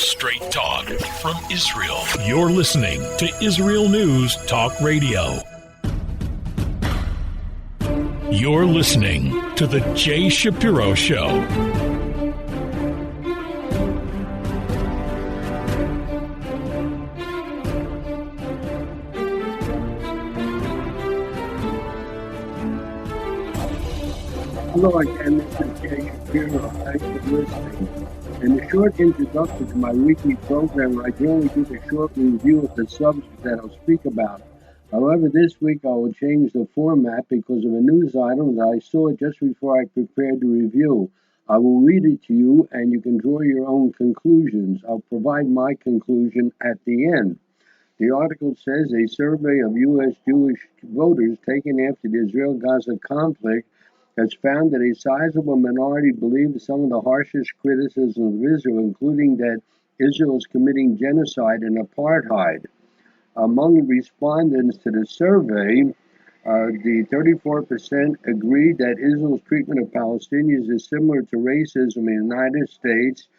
Straight talk from Israel. You're listening to Israel News Talk Radio. You're listening to the Jay Shapiro Show. Hello again, this is Jay Shapiro. Thanks for listening. In the short introduction to my weekly program, I generally give a short review of the subject that I'll speak about. However, this week I will change the format because of a news item that I saw just before I prepared the review. I will read it to you and you can draw your own conclusions. I'll provide my conclusion at the end. The article says a survey of U.S. Jewish voters taken after the Israel-Gaza conflict has found that a sizable minority believes some of the harshest criticisms of Israel, including that Israel is committing genocide and apartheid. Among respondents to the survey, the 34% agreed that Israel's treatment of Palestinians is similar to racism in the United States,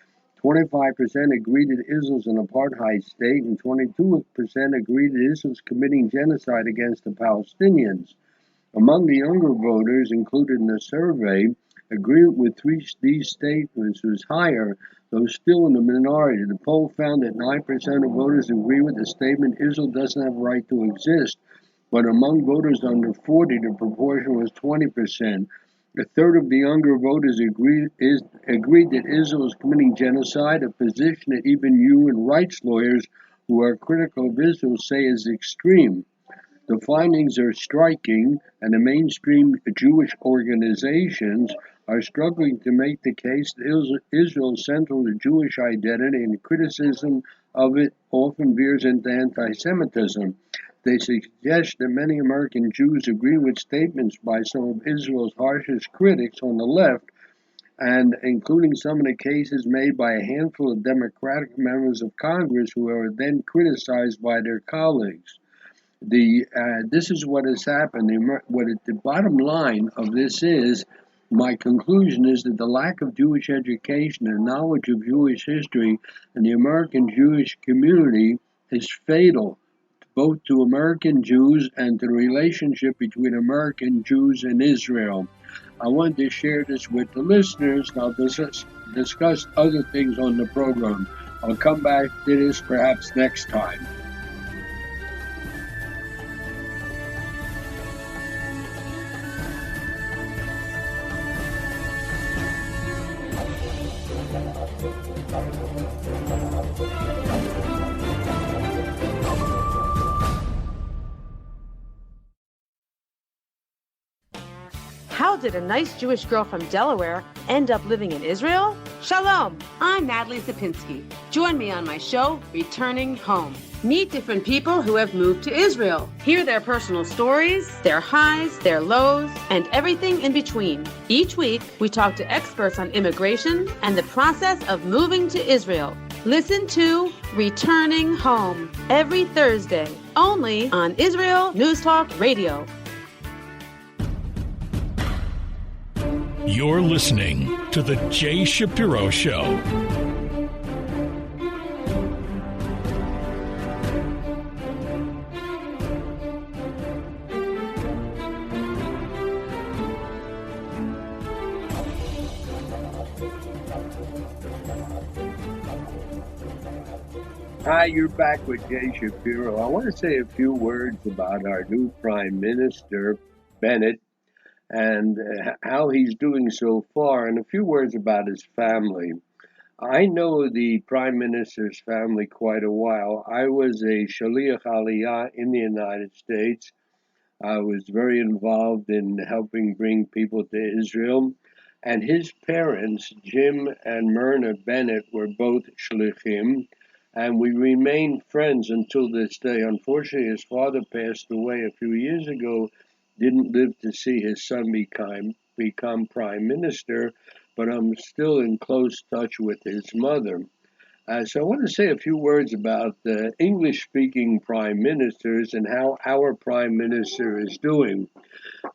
25% agreed that Israel is an apartheid state, and 22% agreed that Israel is committing genocide against the Palestinians. Among the younger voters included in the survey, agreement with these statements was higher, though still in the minority. The poll found that 9% of voters agree with the statement Israel doesn't have a right to exist, but among voters under 40, the proportion was 20%. A third of the younger voters agreed that Israel is committing genocide, a position that even human rights lawyers who are critical of Israel say is extreme. The findings are striking, and the mainstream Jewish organizations are struggling to make the case that Israel is central to Jewish identity, and criticism of it often veers into anti-Semitism. They suggest that many American Jews agree with statements by some of Israel's harshest critics on the left, and including some of the cases made by a handful of Democratic members of Congress who are then criticized by their colleagues. This is what has happened. The bottom line of this is, my conclusion is that the lack of Jewish education and knowledge of Jewish history in the American Jewish community is fatal, both to American Jews and to the relationship between American Jews and Israel. I wanted to share this with the listeners, and I'll discuss other things on the program. I'll come back to this perhaps next time. How did a nice Jewish girl from Delaware end up living in Israel? Shalom! I'm Natalie Zapinski. Join me on my show, Returning Home. Meet different people who have moved to Israel. Hear their personal stories, their highs, their lows, and everything in between. Each week, we talk to experts on immigration and the process of moving to Israel. Listen to Returning Home every Thursday, only on Israel News Talk Radio. You're listening to the Jay Shapiro Show. Hi, you're back with Jay Shapiro. I want to say a few words about our new Prime Minister, Bennett, and how he's doing so far, and a few words about his family. I know the Prime Minister's family quite a while. I was a Shaliach Aliyah in the United States. I was very involved in helping bring people to Israel. And his parents, Jim and Myrna Bennett, were both Shlichim, and we remained friends until this day. Unfortunately, his father passed away a few years ago, didn't live to see his son become prime minister, but I'm still in close touch with his mother. So I want to say a few words about the English-speaking prime ministers and how our prime minister is doing.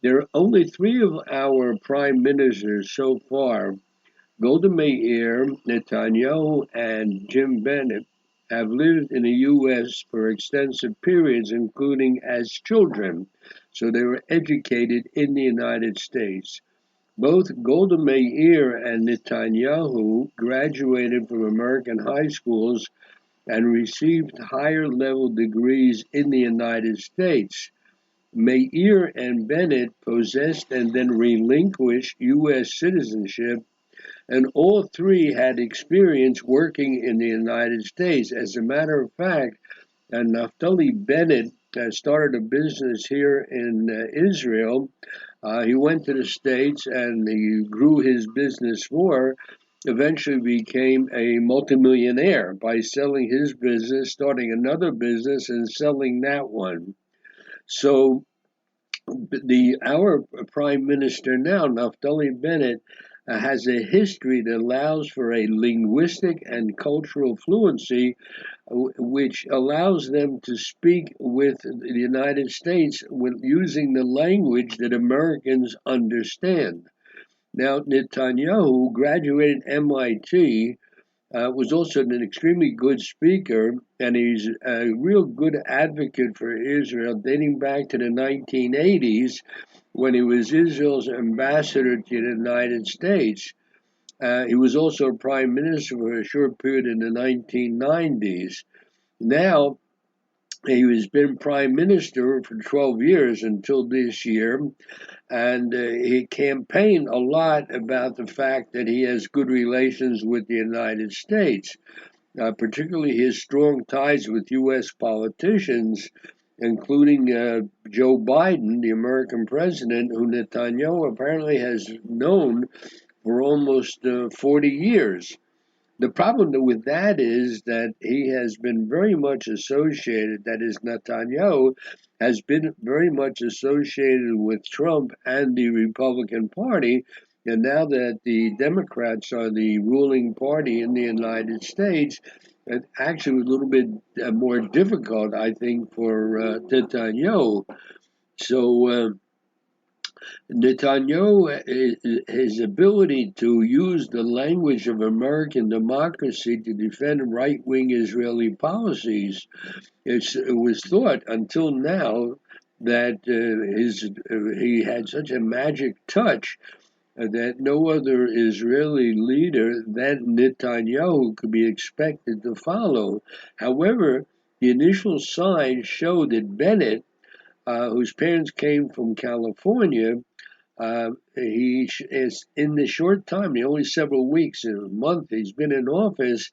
There are only 3 of our prime ministers so far Golda Meir, Netanyahu, and Jim Bennett have lived in the U.S. for extensive periods, including as children, so they were educated in the United States. Both Golda Meir and Netanyahu graduated from American high schools and received higher level degrees in the United States. Meir and Bennett possessed and then relinquished U.S. citizenship, and all three had experience working in the United States. As a matter of fact, Naftali Bennett started a business here in Israel. He went to the States and he grew his business more. Eventually became a multimillionaire by selling his business, starting another business, and selling that one. So our prime minister now, Naftali Bennett, has a history that allows for a linguistic and cultural fluency, which allows them to speak with the United States using the language that Americans understand. Now, Netanyahu graduated MIT, was also an extremely good speaker, and he's a real good advocate for Israel dating back to the 1980s when he was Israel's ambassador to the United States. He was also prime minister for a short period in the 1990s. Now, he has been prime minister for 12 years until this year, and he campaigned a lot about the fact that he has good relations with the United States, particularly his strong ties with U.S. politicians, including Joe Biden, the American president, who Netanyahu apparently has known for almost 40 years. The problem with that is that he has been very much associated, that is, Netanyahu has been very much associated with Trump and the Republican Party. And now that the Democrats are the ruling party in the United States, it actually was a little bit more difficult, I think, for Netanyahu. So Netanyahu, his ability to use the language of American democracy to defend right-wing Israeli policies, it was thought until now that he had such a magic touch that no other Israeli leader than Netanyahu could be expected to follow. However, the initial signs show that Bennett, whose parents came from California, he is in the short time, the only several weeks, a month he's been in office,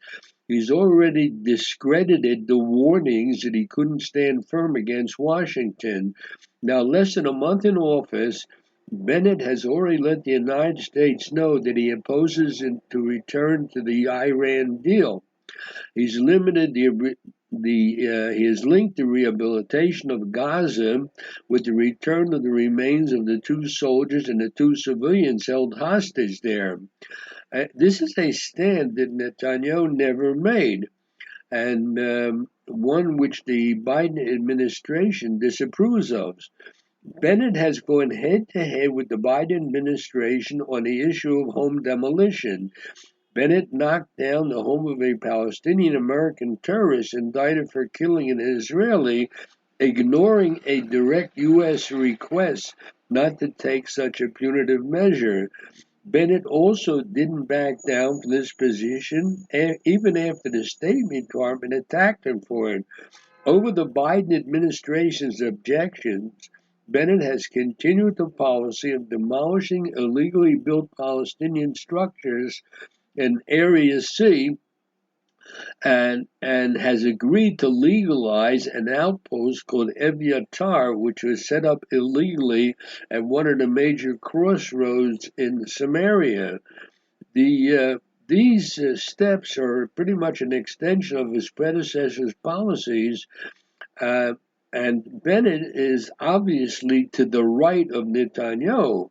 he's already discredited the warnings that he couldn't stand firm against Washington. Now, less than a month in office, Bennett has already let the United States know that he opposes to return to the Iran deal. He's limited he has linked the rehabilitation of Gaza with the return of the remains of the two soldiers and the two civilians held hostage there. This is a stand that Netanyahu never made, and one which the Biden administration disapproves of. Bennett has gone head-to-head with the Biden administration on the issue of home demolition. Bennett knocked down the home of a Palestinian-American terrorist indicted for killing an Israeli, ignoring a direct U.S. request not to take such a punitive measure. Bennett also didn't back down from this position, even after the State Department attacked him for it. Over the Biden administration's objections, Bennett has continued the policy of demolishing illegally built Palestinian structures in Area C, and has agreed to legalize an outpost called Evyatar, which was set up illegally at one of the major crossroads in Samaria. These steps are pretty much an extension of his predecessor's policies, and Bennett is obviously to the right of Netanyahu.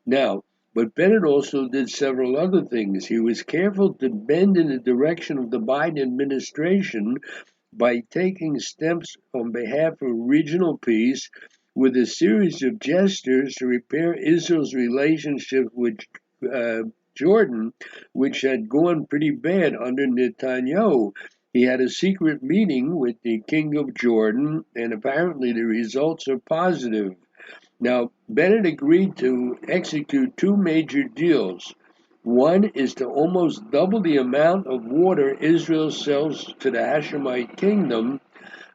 Now, but Bennett also did several other things. He was careful to bend in the direction of the Biden administration by taking steps on behalf of regional peace with a series of gestures to repair Israel's relationship with Jordan, which had gone pretty bad under Netanyahu. He had a secret meeting with the king of Jordan, and apparently the results are positive. Now, Bennett agreed to execute two major deals. One is to almost double the amount of water Israel sells to the Hashemite kingdom.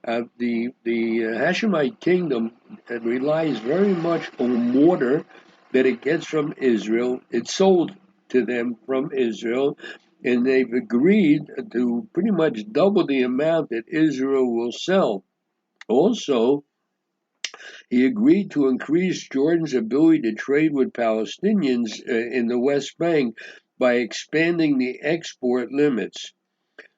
The Hashemite kingdom relies very much on water that it gets from Israel. It's sold to them from Israel, and they've agreed to pretty much double the amount that Israel will sell. Also, he agreed to increase Jordan's ability to trade with Palestinians in the West Bank by expanding the export limits.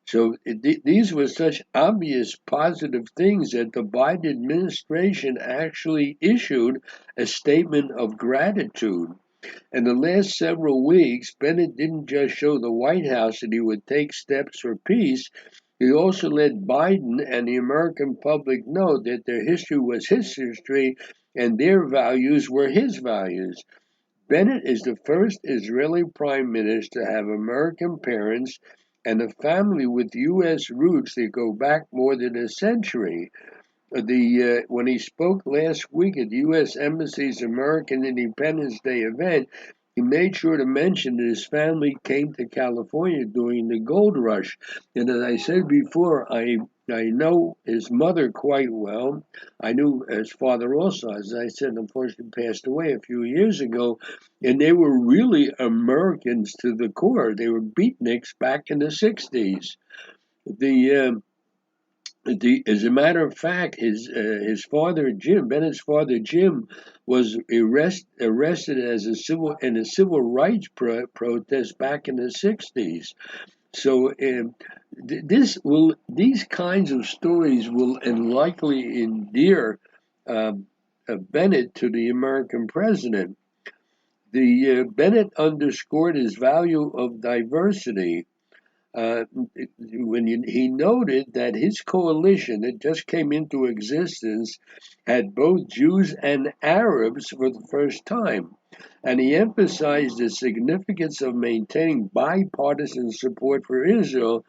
So these were such obvious positive things that the Biden administration actually issued a statement of gratitude. In the last several weeks, Bennett didn't just show the White House that he would take steps for peace. He also let Biden and the American public know that their history was his history and their values were his values. Bennett is the first Israeli prime minister to have American parents and a family with U.S. roots that go back more than a century. When he spoke last week at the U.S. Embassy's American Independence Day event, he made sure to mention that his family came to California during the gold rush. And as I said before, I know his mother quite well. I knew his father also. As I said, unfortunately passed away a few years ago. And they were really Americans to the core. They were beatniks back in the 60s. As a matter of fact, his father Jim, Bennett's father Jim, was arrested as in a civil rights protest back in the 60s. So these kinds of stories will likely endear Bennett to the American president. Bennett underscored his value of diversity. He noted that his coalition that just came into existence had both Jews and Arabs for the first time. And he emphasized the significance of maintaining bipartisan support for Israel,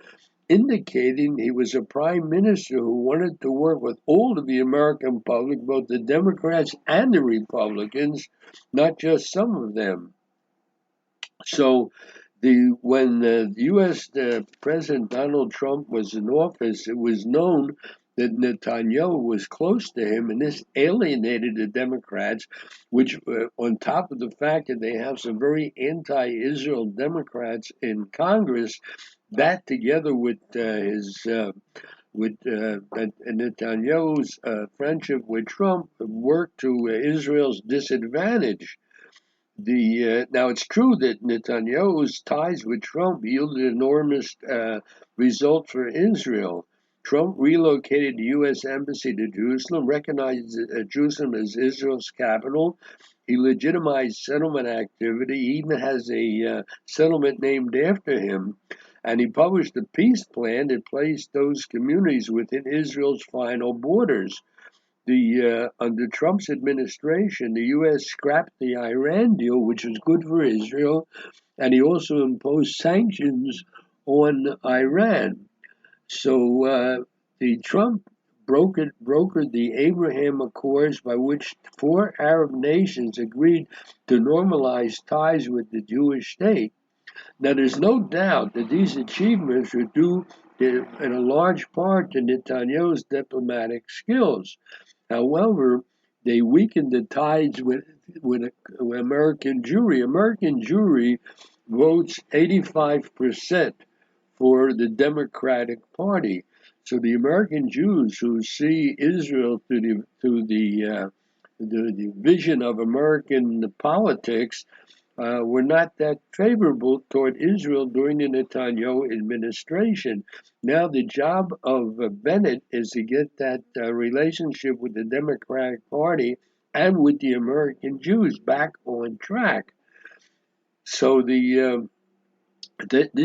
indicating he was a prime minister who wanted to work with all of the American public, both the Democrats and the Republicans, not just some of them. So when the U.S. President Donald Trump was in office, it was known that Netanyahu was close to him, and this alienated the Democrats, which, on top of the fact that they have some very anti-Israel Democrats in Congress, that together with Netanyahu's friendship with Trump worked to Israel's disadvantage. Now, it's true that Netanyahu's ties with Trump yielded enormous results for Israel. Trump relocated the U.S. Embassy to Jerusalem, recognized Jerusalem as Israel's capital. He legitimized settlement activity. He even has a settlement named after him. And he published a peace plan that placed those communities within Israel's final borders. Under Trump's administration, the U.S. scrapped the Iran deal, which was good for Israel, and he also imposed sanctions on Iran. So the Trump brokered the Abraham Accords, by which 4 Arab nations agreed to normalize ties with the Jewish state. Now, there's no doubt that these achievements were due in a large part to Netanyahu's diplomatic skills. However, they weakened the ties with American Jewry. American Jewry votes 85% for the Democratic Party. So the American Jews who see Israel through the vision of American politics were not that favorable toward Israel during the Netanyahu administration. Now the job of Bennett is to get that relationship with the Democratic Party and with the American Jews back on track. So this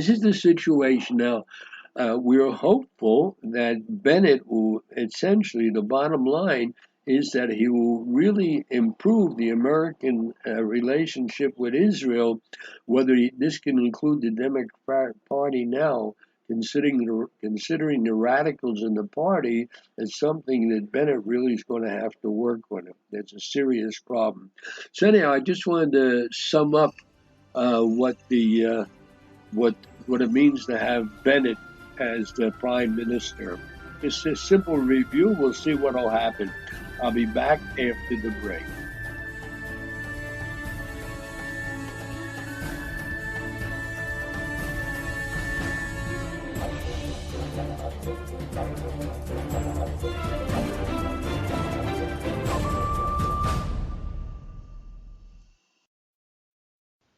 is the situation now. We're hopeful that Bennett will, essentially, the bottom line is that he will really improve the American relationship with Israel, whether this can include the Democratic Party now, considering the radicals in the party, is something that Bennett really is going to have to work on. It's a serious problem. So anyhow, I just wanted to sum up what it means to have Bennett as the prime minister. It's a simple review. We'll see what will happen. I'll be back after the break.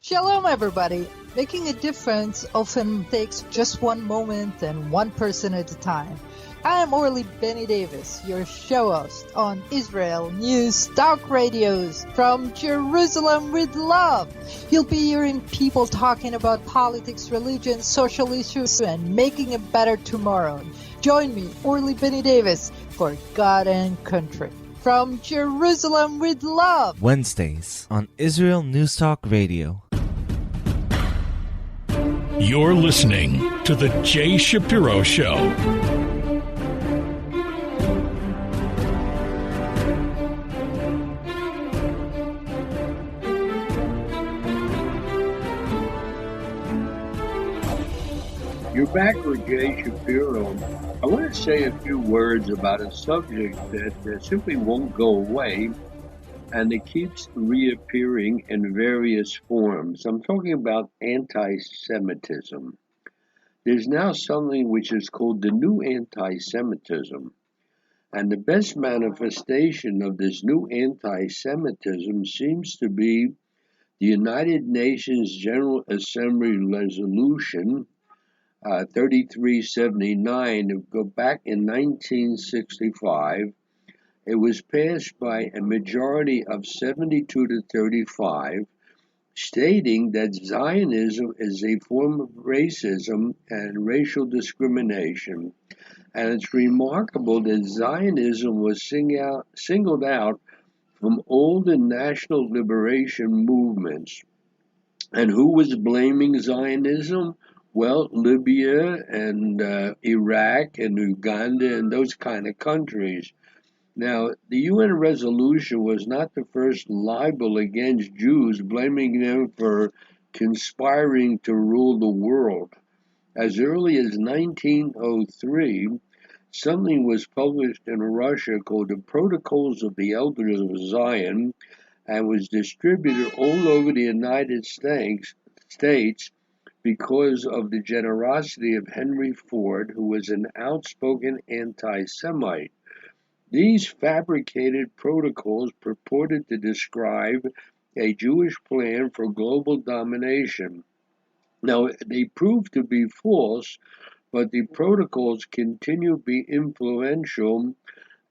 Shalom, everybody. Making a difference often takes just one moment and one person at a time. I am Orly Benny Davis, your show host on Israel News Talk Radios from Jerusalem with Love. You'll be hearing people talking about politics, religion, social issues, and making a better tomorrow. Join me, Orly Benny Davis, for God and Country. From Jerusalem with Love. Wednesdays on Israel News Talk Radio. You're listening to The Jay Shapiro Show. You're back with Jay Shapiro. I want to say a few words about a subject that simply won't go away, and it keeps reappearing in various forms. I'm talking about anti-Semitism. There's now something which is called the new anti-Semitism. And the best manifestation of this new anti-Semitism seems to be the United Nations General Assembly Resolution 3379. Go back in 1965. It was passed by a majority of 72 to 35, stating that Zionism is a form of racism and racial discrimination. And it's remarkable that Zionism was singled out from all the national liberation movements. And who was blaming Zionism? Well, Libya and Iraq and Uganda and those kind of countries. Now, the UN resolution was not the first libel against Jews, blaming them for conspiring to rule the world. As early as 1903, something was published in Russia called the Protocols of the Elders of Zion and was distributed all over the United States because of the generosity of Henry Ford, who was an outspoken anti-Semite. These fabricated protocols purported to describe a Jewish plan for global domination. Now, they proved to be false, but the protocols continue to be influential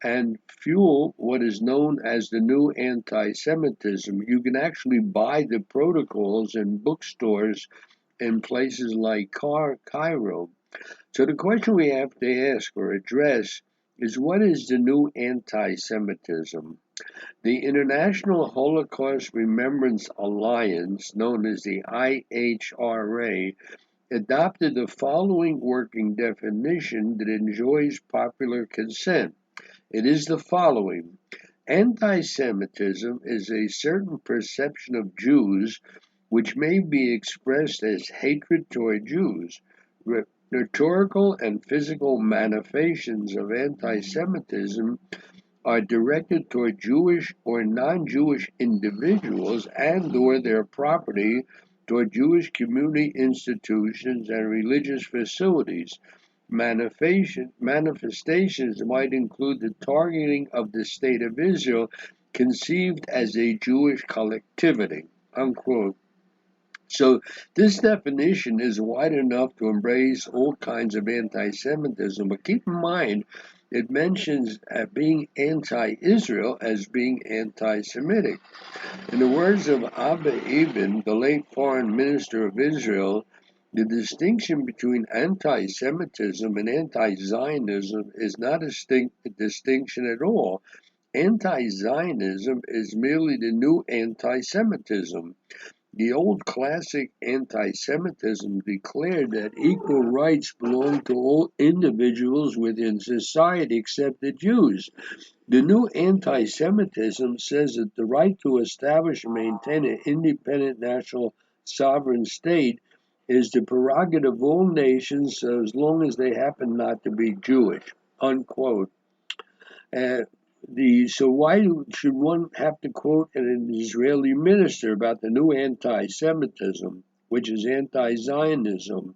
and fuel what is known as the new anti-Semitism. You can actually buy the protocols in bookstores in places like Cairo. So the question we have to ask or address is, what is the new anti-Semitism? The International Holocaust Remembrance Alliance, known as the IHRA, adopted the following working definition that enjoys popular consent. It is the following: anti-Semitism is a certain perception of Jews which may be expressed as hatred toward Jews. Rhetorical and physical manifestations of anti-Semitism are directed toward Jewish or non-Jewish individuals and or their property, toward Jewish community institutions and religious facilities. Manifestations might include the targeting of the State of Israel, conceived as a Jewish collectivity, unquote. So this definition is wide enough to embrace all kinds of anti-Semitism, but keep in mind, it mentions being anti-Israel as being anti-Semitic. In the words of Abba Eban, the late foreign minister of Israel, the distinction between anti-Semitism and anti-Zionism is not a distinction at all. Anti-Zionism is merely the new anti-Semitism. The old classic anti-Semitism declared that equal rights belong to all individuals within society except the Jews. The new anti-Semitism says that the right to establish and maintain an independent national sovereign state is the prerogative of all nations as long as they happen not to be Jewish, unquote. So why should one have to quote an Israeli minister about the new anti-Semitism, which is anti-Zionism?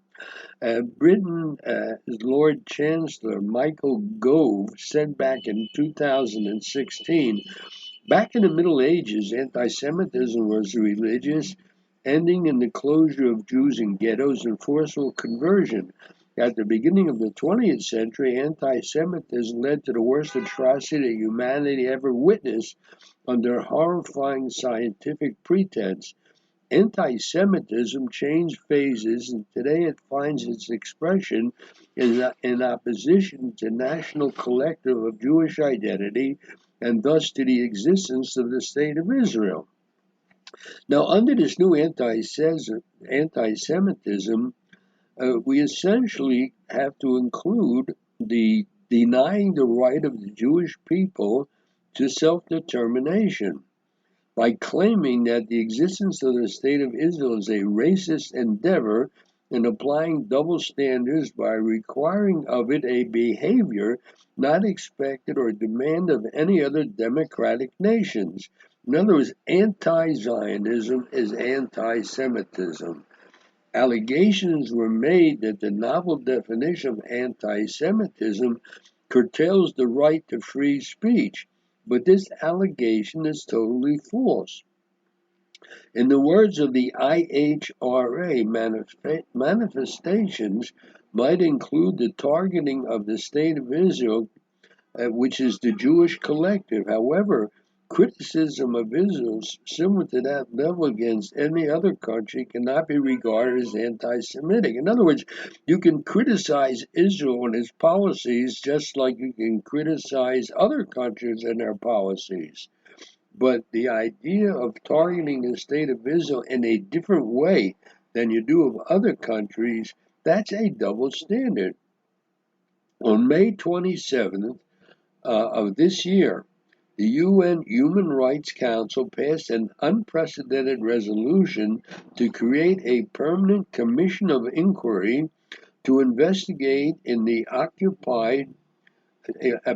Britain's Lord Chancellor Michael Gove said back in 2016, back in the Middle Ages, anti-Semitism was religious, ending in the closure of Jews in ghettos and forceful conversion. At the beginning of the 20th century, anti-Semitism led to the worst atrocity that humanity ever witnessed under horrifying scientific pretense. Anti-Semitism changed phases, and today it finds its expression in opposition to national collective of Jewish identity and thus to the existence of the State of Israel. Now, under this new anti-Semitism, we essentially have to include the denying the right of the Jewish people to self-determination by claiming that the existence of the State of Israel is a racist endeavor and applying double standards by requiring of it a behavior not expected or demanded of any other democratic nations. In other words, anti-Zionism is anti-Semitism. Allegations were made that the novel definition of anti-Semitism curtails the right to free speech, but this allegation is totally false. In the words of the IHRA, manifestations might include the targeting of the State of Israel, which is the Jewish collective. However, criticism of Israel similar to that level against any other country cannot be regarded as anti-Semitic. In other words, you can criticize Israel and its policies just like you can criticize other countries and their policies. But the idea of targeting the State of Israel in a different way than you do of other countries, that's a double standard. On May 27th of this year, the UN Human Rights Council passed an unprecedented resolution to create a permanent commission of inquiry to investigate in the occupied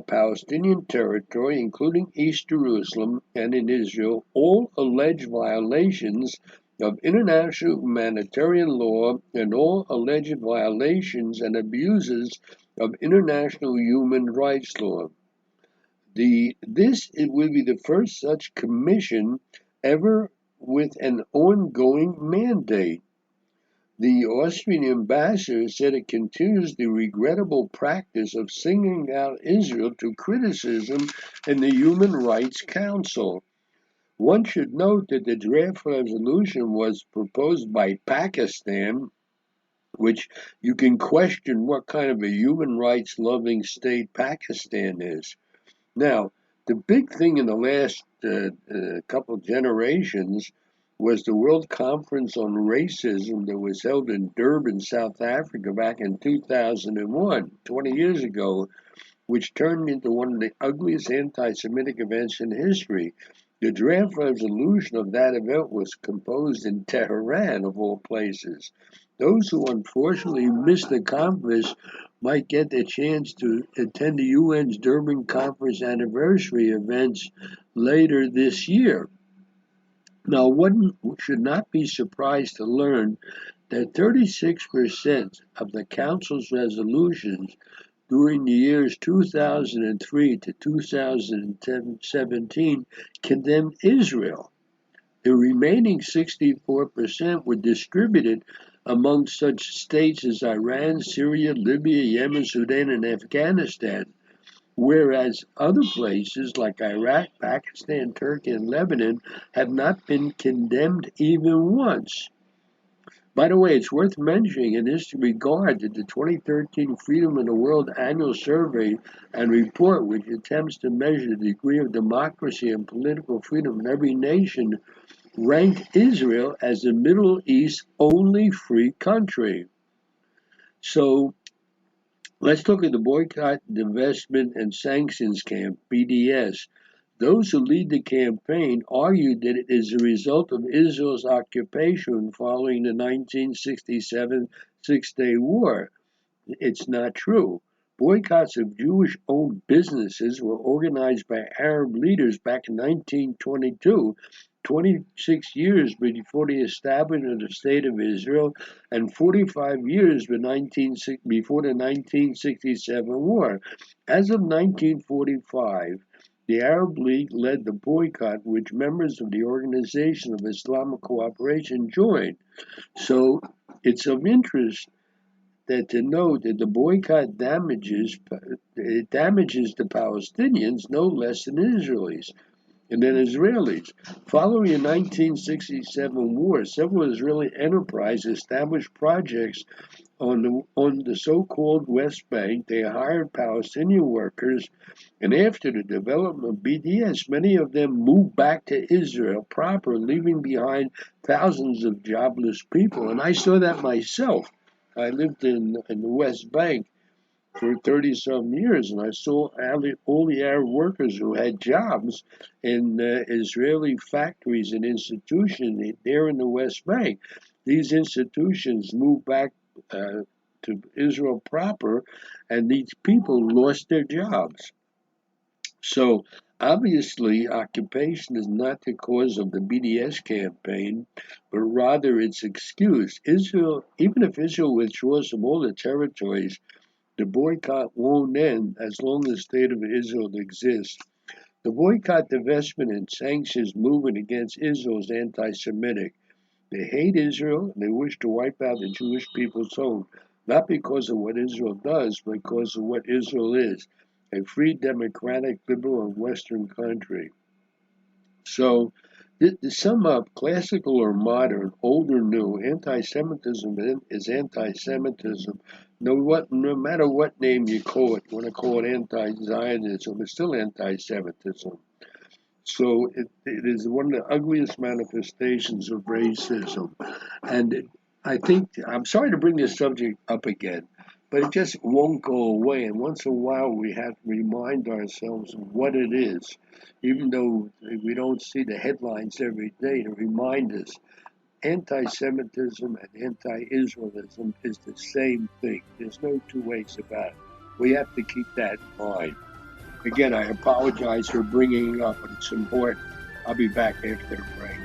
Palestinian territory, including East Jerusalem and in Israel, all alleged violations of international humanitarian law and all alleged violations and abuses of international human rights law. It will be the first such commission ever with an ongoing mandate. The Austrian ambassador said it continues the regrettable practice of singling out Israel to criticism in the Human Rights Council. One should note that the draft resolution was proposed by Pakistan, which you can question what kind of a human rights loving state Pakistan is. Now, the big thing in the last couple generations was the World Conference on Racism that was held in Durban, South Africa back in 2001, 20 years ago, which turned into one of the ugliest anti-Semitic events in history. The draft resolution of that event was composed in Tehran, of all places. Those who unfortunately missed the conference might get the chance to attend the UN's Durban Conference anniversary events later this year. Now, one should not be surprised to learn that 36% of the Council's resolutions during the years 2003 to 2017 condemned Israel. The remaining 64% were distributed among such states as Iran, Syria, Libya, Yemen, Sudan, and Afghanistan, whereas other places like Iraq, Pakistan, Turkey, and Lebanon have not been condemned even once. By the way, it's worth mentioning in this regard that the 2013 Freedom in the World Annual Survey and Report, which attempts to measure the degree of democracy and political freedom in every nation, ranked Israel as the Middle East's only free country. So let's look at the Boycott, Divestment, and Sanctions Camp, BDS. Those who lead the campaign argue that it is a result of Israel's occupation following the 1967 Six-Day War. It's not true. Boycotts of Jewish-owned businesses were organized by Arab leaders back in 1922, 26 years before the establishment of the State of Israel, and 45 years before the 1967 war. As of 1945, the Arab League led the boycott, which members of the Organization of Islamic Cooperation joined. So it's of interest that to note that the boycott damages the Palestinians no less than Israelis. Following the 1967 war, several Israeli enterprises established projects on the so-called West Bank. They hired Palestinian workers, and after the development of BDS, many of them moved back to Israel proper, leaving behind thousands of jobless people. And I saw that myself. I lived in the West Bank for 30-some years, and I saw all the Arab workers who had jobs in Israeli factories and institutions there in the West Bank. These institutions moved back to Israel proper, and these people lost their jobs. So obviously, occupation is not the cause of the BDS campaign, but rather its excuse. Israel, even if Israel withdraws from all the territories, the boycott won't end as long as the State of Israel exists. The boycott, divestment, and sanctions movement against Israel is anti-Semitic. They hate Israel and they wish to wipe out the Jewish people's home, not because of what Israel does, but because of what Israel is, a free, democratic, liberal, and Western country. So, to sum up, classical or modern, old or new, anti-Semitism is anti-Semitism. No matter what name you call it, you want to call it anti-Zionism, it's still anti-Semitism. So it is one of the ugliest manifestations of racism. And I think, I'm sorry to bring this subject up again, but it just won't go away. And once in a while, we have to remind ourselves of what it is, even though we don't see the headlines every day to remind us. Anti-Semitism and anti-Israelism is the same thing. There's no two ways about it. We have to keep that in mind. Again, I apologize for bringing it up, but it's important. I'll be back after the break.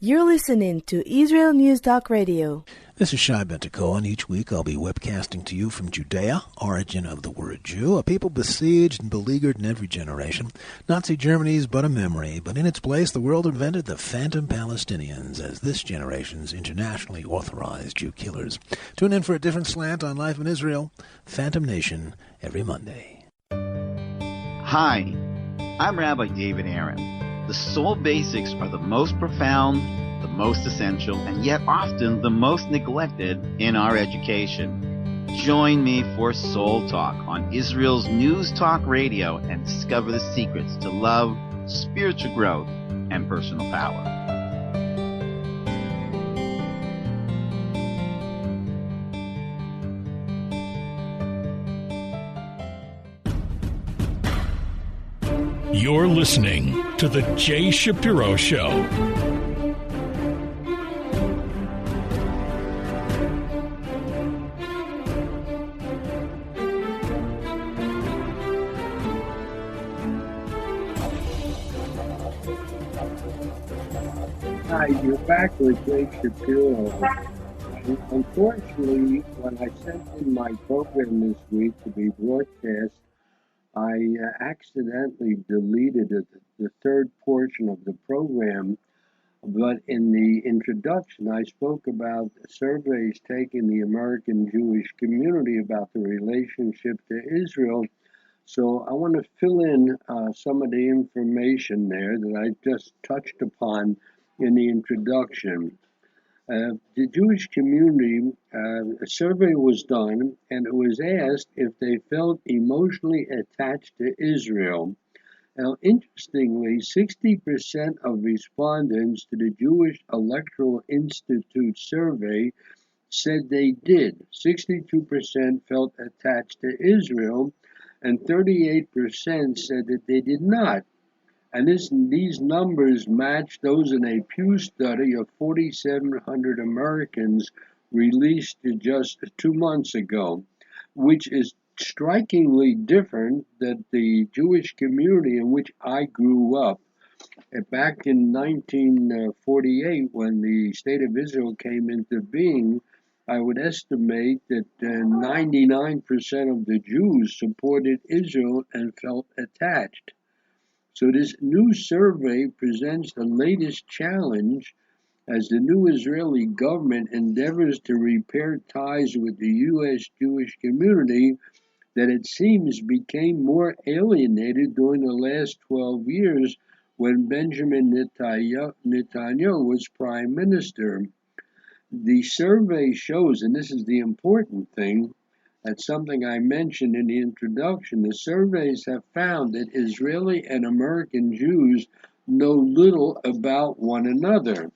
You're listening to Israel News Talk Radio. This is Shai Bentikoa, and each week I'll be webcasting to you from Judea, origin of the word Jew, a people besieged and beleaguered in every generation. Nazi Germany is but a memory, but in its place the world invented the phantom Palestinians as this generation's internationally authorized Jew killers. Tune in for a different slant on life in Israel, Phantom Nation, every Monday. Hi, I'm Rabbi David Aaron. The soul basics are the most profound, the most essential, and yet often the most neglected in our education. Join me for Soul Talk on Israel's News Talk Radio and discover the secrets to love, spiritual growth, and personal power. You're listening to The Jay Shapiro Show. Hi, you're back with Jay Shapiro. Unfortunately, when I sent in my program this week to be broadcast, I accidentally deleted the third portion of the program But in the introduction, I spoke about surveys taken the American Jewish community about the relationship to Israel. So I want to fill in some of the information there that I just touched upon in the introduction. The Jewish community, a survey was done, and it was asked if they felt emotionally attached to Israel. Now, interestingly, 60% of respondents to the Jewish Electoral Institute survey said they did. 62% felt attached to Israel, and 38% said that they did not. And these numbers match those in a Pew study of 4,700 Americans released just 2 months ago, which is strikingly different than the Jewish community in which I grew up. Back in 1948, when the State of Israel came into being, I would estimate that 99% of the Jews supported Israel and felt attached. So this new survey presents the latest challenge as the new Israeli government endeavors to repair ties with the U.S. Jewish community that it seems became more alienated during the last 12 years when Benjamin Netanyahu was prime minister. The survey shows, and this is the important thing, that's something I mentioned in the introduction. The surveys have found that Israeli and American Jews know little about one another.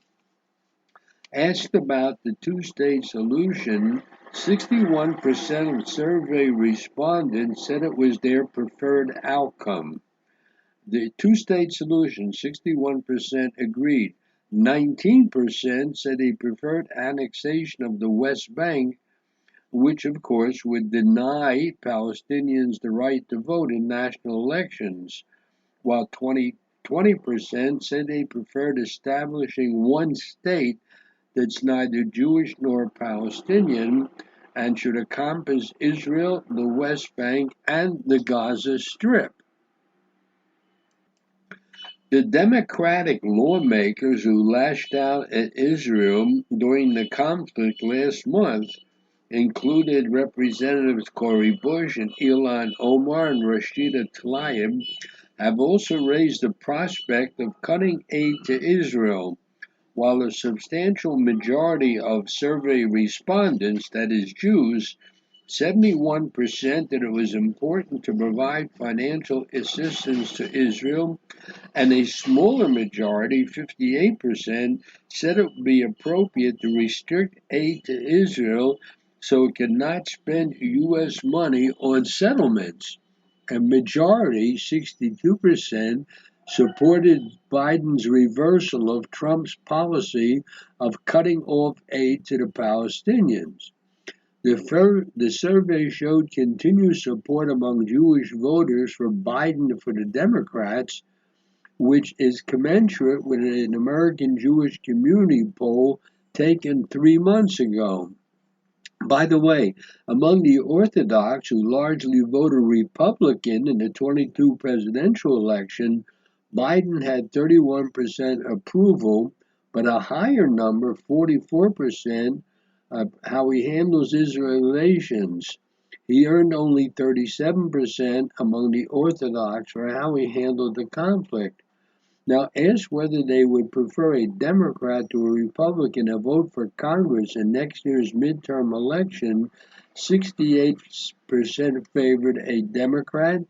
Asked about the two-state solution, 61% of survey respondents said it was their preferred outcome. The two-state solution, 61% agreed. 19% said they preferred annexation of the West Bank, which of course would deny Palestinians the right to vote in national elections, while 20% said they preferred establishing one state that's neither Jewish nor Palestinian and should encompass Israel, the West Bank, and the Gaza Strip. The Democratic lawmakers who lashed out at Israel during the conflict last month included Representatives Cori Bush and Ilhan Omar and Rashida Tlaib, have also raised the prospect of cutting aid to Israel, while a substantial majority of survey respondents, that is Jews, 71% that it was important to provide financial assistance to Israel, and a smaller majority, 58%, said it would be appropriate to restrict aid to Israel so it could not spend U.S. money on settlements. A majority, 62%, supported Biden's reversal of Trump's policy of cutting off aid to the Palestinians. The survey showed continued support among Jewish voters for Biden for the Democrats, which is commensurate with an American Jewish community poll taken 3 months ago. By the way, among the Orthodox, who largely voted Republican in the 22 presidential election, Biden had 31% approval, but a higher number, 44%, how he handles Israel relations. He earned only 37% among the Orthodox for how he handled the conflict. Now, asked whether they would prefer a Democrat to a Republican to vote for Congress in next year's midterm election, 68% favored a Democrat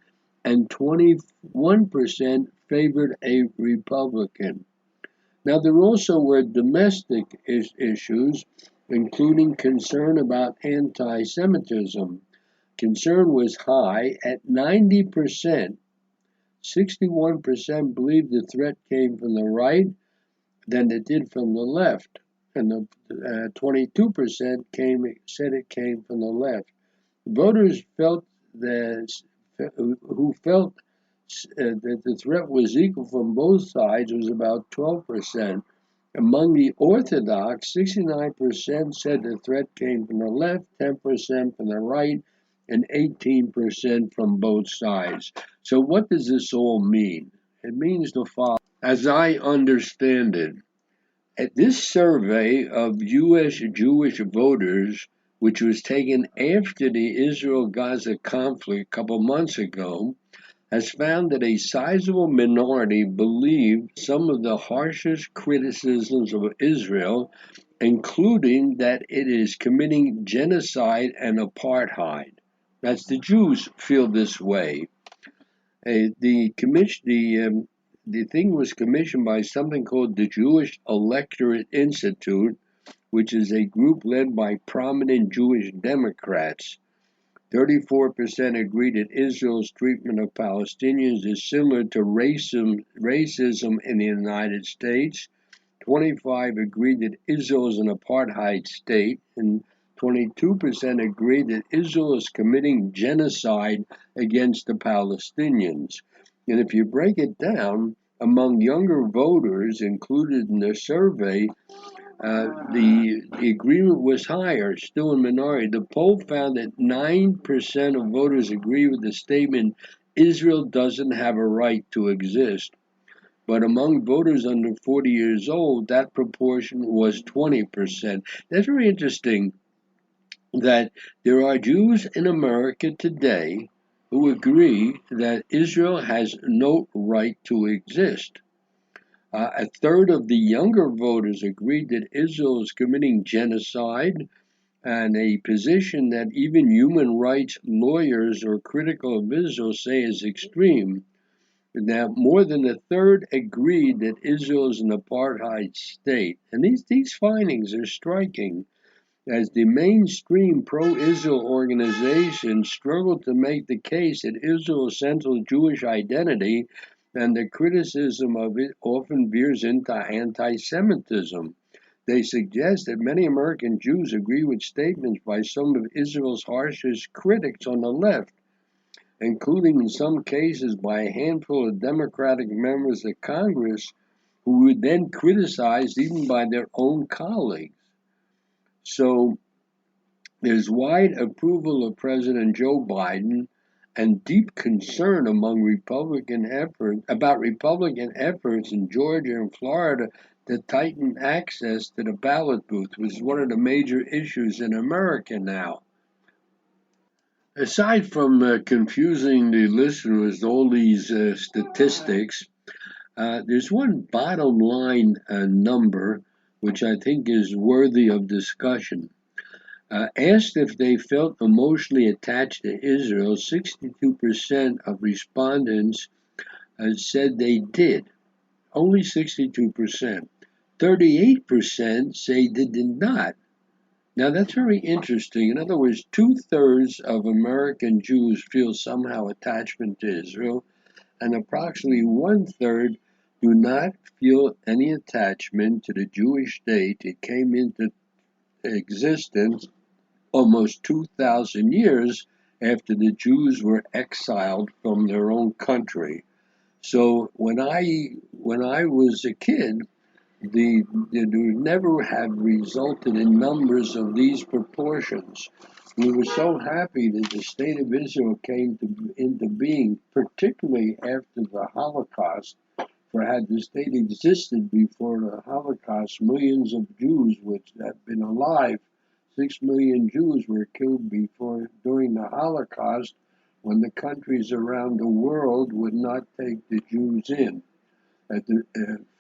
and 21% favored a Republican. Now, there also were domestic issues, including concern about anti-Semitism. Concern was high at 90%. 61% believed the threat came from the right than it did from the left, and the 22% said it came from the left. Voters felt that the threat was equal from both sides was about 12%. Among the Orthodox, 69% said the threat came from the left, 10% from the right, and 18% from both sides. So what does this all mean? It means the following. As I understand it, This survey of U.S. Jewish voters, which was taken after the Israel-Gaza conflict a couple months ago, has found that a sizable minority believe some of the harshest criticisms of Israel, including that it is committing genocide and apartheid. That's the Jews feel this way. The thing was commissioned by something called the Jewish Electorate Institute, which is a group led by prominent Jewish Democrats. 34% agree that Israel's treatment of Palestinians is similar to racism in the United States. 25% agree that Israel is an apartheid state, and 22% agree that Israel is committing genocide against the Palestinians. And if you break it down, among younger voters included in the survey, the agreement was higher, still in minority. The poll found that 9% of voters agree with the statement, Israel doesn't have a right to exist. But among voters under 40 years old, that proportion was 20%. That's very interesting that there are Jews in America today who agree that Israel has no right to exist. A third of the younger voters agreed that Israel is committing genocide, and a position that even human rights lawyers or critical of Israel say is extreme. Now, more than a third agreed that Israel is an apartheid state. And these findings are striking, as the mainstream pro-Israel organizations struggle to make the case that Israel's central Jewish identity and the criticism of it often veers into anti-Semitism. They suggest that many American Jews agree with statements by some of Israel's harshest critics on the left, including in some cases by a handful of Democratic members of Congress who were then criticized even by their own colleagues. So there's wide approval of President Joe Biden and deep concern among Republican efforts in Georgia and Florida to tighten access to the ballot booth, which is one of the major issues in America now. Aside from confusing the listener with all these statistics, there's one bottom line number which I think is worthy of discussion. Asked if they felt emotionally attached to Israel, 62% of respondents said they did. Only 62%. 38% say they did not. Now that's very interesting. In other words, 2/3 of American Jews feel somehow attachment to Israel, and approximately 1/3 do not feel any attachment to the Jewish state. It came into existence almost 2,000 years after the Jews were exiled from their own country. So when I was a kid, they would never have resulted in numbers of these proportions. We were so happy that the state of Israel came into being, particularly after the Holocaust. For had the state existed before the Holocaust, millions of Jews, which had been alive, 6 million Jews were killed during the Holocaust, when the countries around the world would not take the Jews in.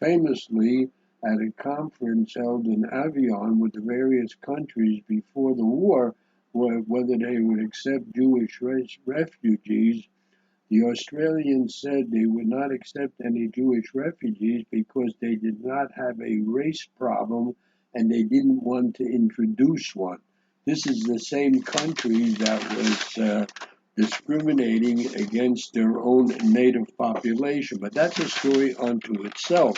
Famously, at a conference held in Avion with the various countries before the war, whether they would accept Jewish refugees, the Australians said they would not accept any Jewish refugees because they did not have a race problem and they didn't want to introduce one. This is the same country that was discriminating against their own native population. But that's a story unto itself.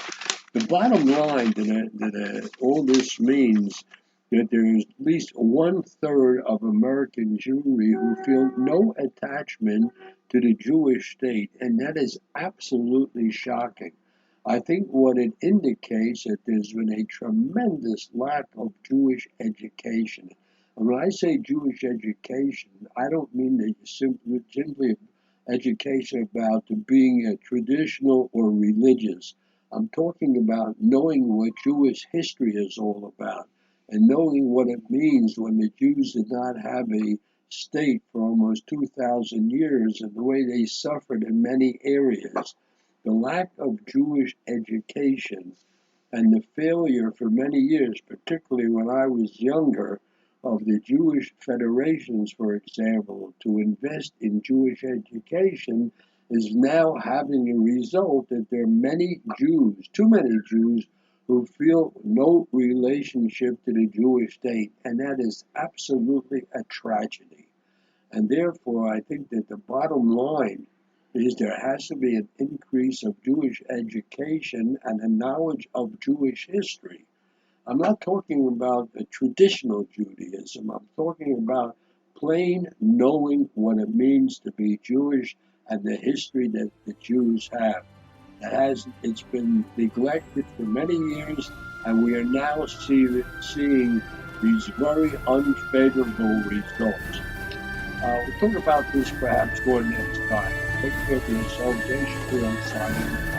The bottom line that all this means that there is at least 1/3 of American Jewry who feel no attachment to the Jewish state, and that is absolutely shocking. I think what it indicates that there's been a tremendous lack of Jewish education. And when I say Jewish education, I don't mean that simply education about being traditional or religious. I'm talking about knowing what Jewish history is all about and knowing what it means when the Jews did not have a state for almost 2,000 years and the way they suffered in many areas. The lack of Jewish education and the failure for many years, particularly when I was younger, of the Jewish federations, for example, to invest in Jewish education is now having a result that there are many Jews, too many Jews, who feel no relationship to the Jewish state, and that is absolutely a tragedy. And therefore, I think that the bottom line is there has to be an increase of Jewish education and a knowledge of Jewish history. I'm not talking about the traditional Judaism. I'm talking about plain knowing what it means to be Jewish and the history that the Jews have. It's been neglected for many years, and we are now seeing these very unfavorable results. We'll talk about this perhaps more next time. Take care of yourself. Jay Shapiro signing.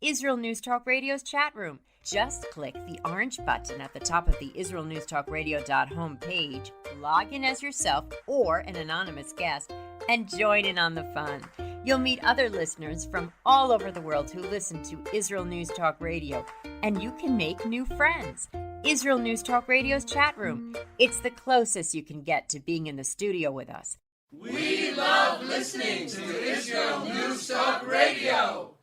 Israel News Talk Radio's chat room. Just click the orange button at the top of the IsraelNewsTalkRadio.home page, log in as yourself or an anonymous guest, and join in on the fun. You'll meet other listeners from all over the world who listen to Israel News Talk Radio, and you can make new friends. Israel News Talk Radio's chat room. It's the closest you can get to being in the studio with us. We love listening to Israel News Talk Radio.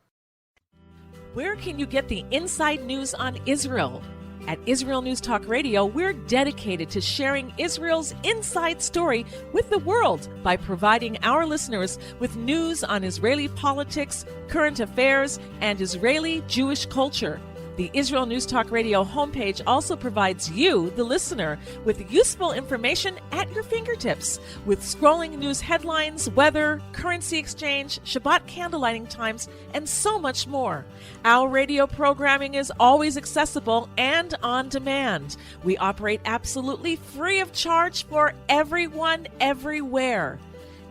Where can you get the inside news on Israel? At Israel News Talk Radio, we're dedicated to sharing Israel's inside story with the world by providing our listeners with news on Israeli politics, current affairs, and Israeli Jewish culture. The Israel News Talk Radio homepage also provides you, the listener, with useful information at your fingertips, with scrolling news headlines, weather, currency exchange, Shabbat candlelighting times, and so much more. Our radio programming is always accessible and on demand. We operate absolutely free of charge for everyone, everywhere.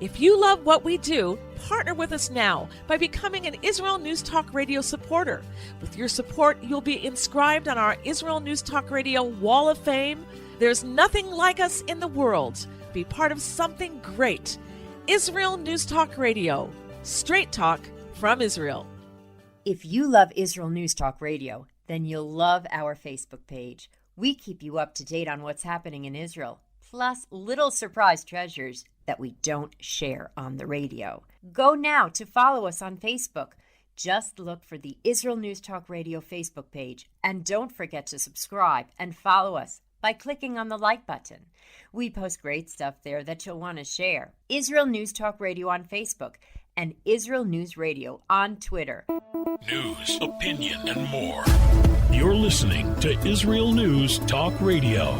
If you love what we do, partner with us now by becoming an Israel News Talk Radio supporter. With your support, you'll be inscribed on our Israel News Talk Radio Wall of Fame. There's nothing like us in the world. Be part of something great. Israel News Talk Radio. Straight talk from Israel. If you love Israel News Talk Radio, then you'll love our Facebook page. We keep you up to date on what's happening in Israel, plus little surprise treasures that we don't share on the radio. Go now to follow us on Facebook. Just look for the Israel News Talk Radio Facebook page, and don't forget to subscribe and follow us by clicking on the like button. We post great stuff there that you'll want to share. Israel News Talk Radio on Facebook and Israel News Radio on Twitter. News, opinion, and more. You're listening to Israel News Talk Radio.